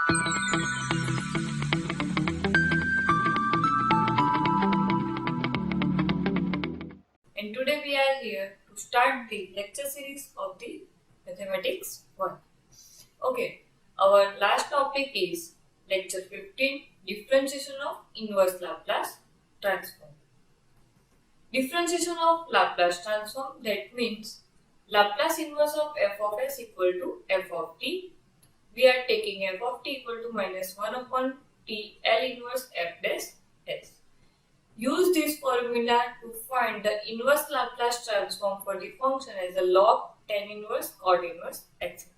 And today we are here to start the lecture series of the Mathematics 1. Okay, our last topic is lecture 15, Differentiation of Inverse Laplace Transform. Differentiation of Laplace transform, that means Laplace inverse of f of s equal to f of t. We are taking f of t equal to minus 1 upon t L inverse f dash s. Use this formula to find the inverse Laplace transform for the function as a log, tan inverse, cot inverse, etc.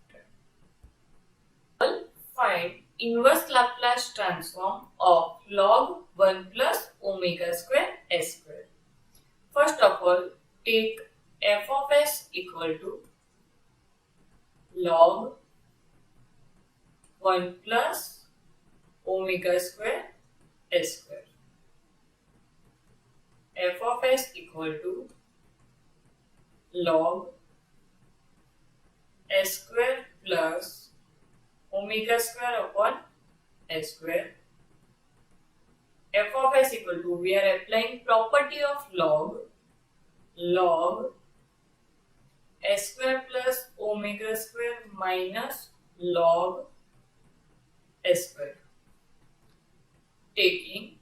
Find inverse Laplace transform of log 1 plus omega square s square. First of all, take f of s equal to log 1 plus omega square s square. F of s equal to log s square plus omega square upon s square. F of s equal to, we are applying property of log s square plus omega square minus log s square. Taking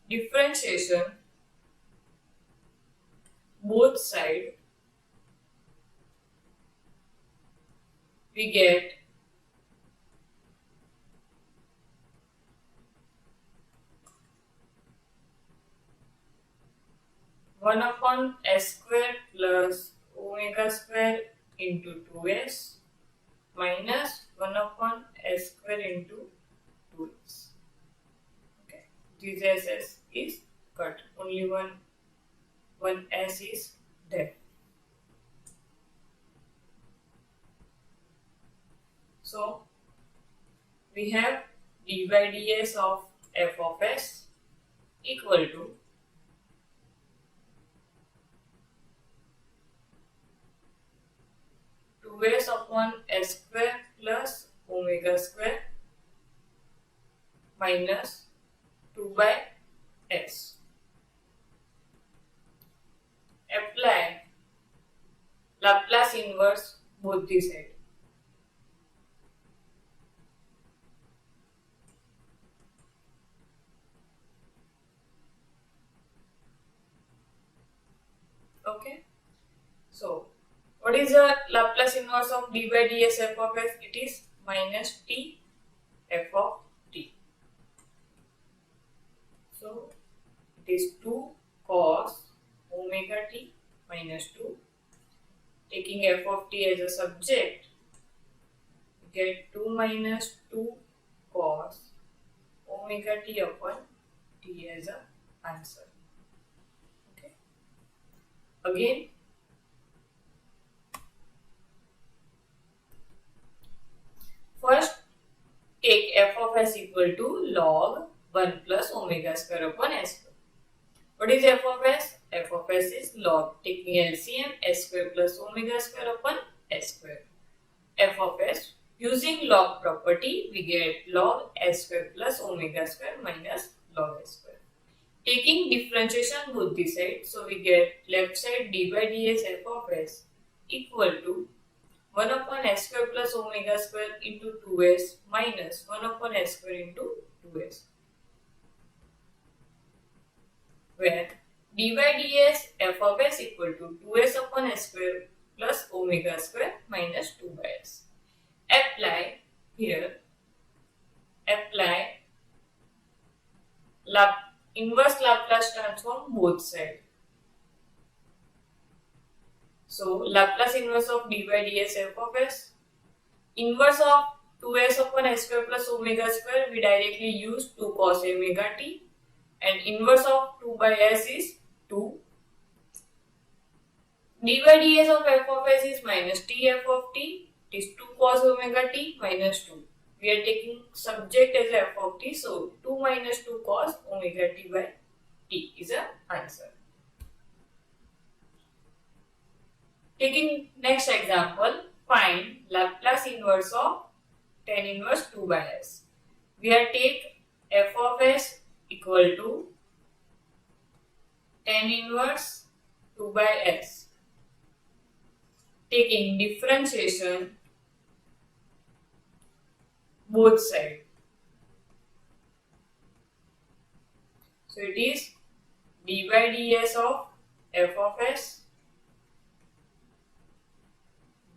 differentiation both sides, we get one upon s square plus omega square into 2s minus 1 upon s square into 2s. Okay, this s is cut, only one s is there. So we have d by ds of f of s equal to s upon s square plus omega square minus 2 by s. Apply Laplace inverse both the sides. Okay, so what is the Laplace inverse of d by ds f of s? It is minus t f of t. So it is 2 cos omega t minus 2. Taking f of t as a subject, we get 2 minus 2 cos omega t upon t as an answer. Okay. Again, first take f of s equal to log 1 plus omega square upon s square. What is f of s? F of s is log, taking LCM, s square plus omega square upon s square. F of s, using log property, we get log s square plus omega square minus log s square. Taking differentiation both the sides, so we get left side d by ds f of s equal to 1 upon s square plus omega square into 2s minus 1 upon s square into 2s. Where d by ds f of s equal to 2s upon s square plus omega square minus 2 by s. Apply here, apply inverse Laplace transform both sides. So Laplace inverse of d by ds f of s, inverse of 2s upon s square plus omega square, we directly use 2 cos omega t, and inverse of 2 by s is 2. d by ds of f of s is minus t f of t, it is 2 cos omega t minus 2. We are taking subject as f of t, so 2 minus 2 cos omega t by t is the answer. Taking next example, find Laplace inverse of tan inverse 2 by s. We have take f of s equal to tan inverse 2 by s. Taking differentiation both sides. So it is d by ds of f of s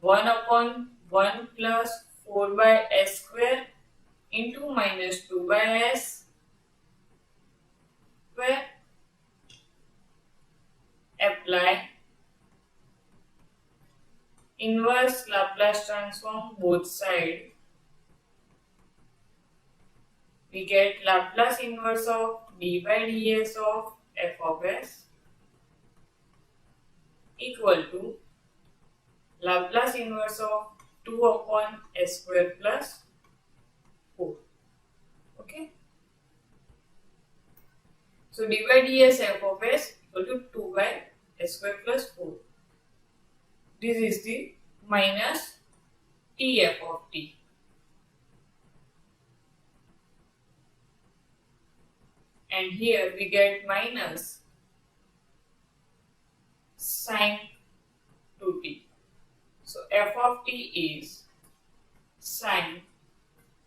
1 upon 1 plus 4 by s square into minus 2 by s square. Apply inverse Laplace transform both sides. We get Laplace inverse of d by ds of f of s equal to Laplace inverse of 2 upon s square plus 4. Okay. So d by ds f of s equal to 2 by s square plus 4. This is the minus t f of t. And here we get minus sine 2t. So f of t is sine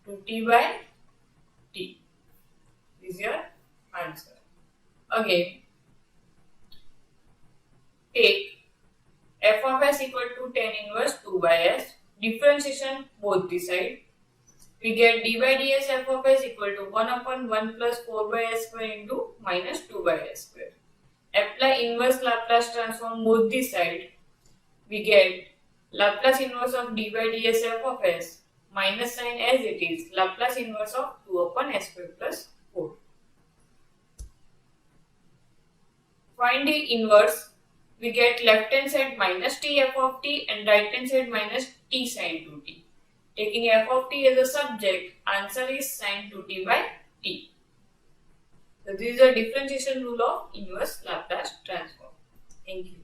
2t by t. This is your answer. Again, take f of s equal to tan inverse 2 by s. Differentiation both the side. We get d by ds f of s equal to 1 upon 1 plus 4 by s square into minus 2 by s square. Apply inverse Laplace transform both the side. We get Laplace inverse of d by ds f of s minus sign as it is Laplace inverse of 2 upon s square plus 4. Find the inverse. We get left hand side minus t f of t and right hand side minus t sin 2t. Taking f of t as a subject, answer is sin 2t by t. So this is the differentiation rule of inverse Laplace transform. Thank you.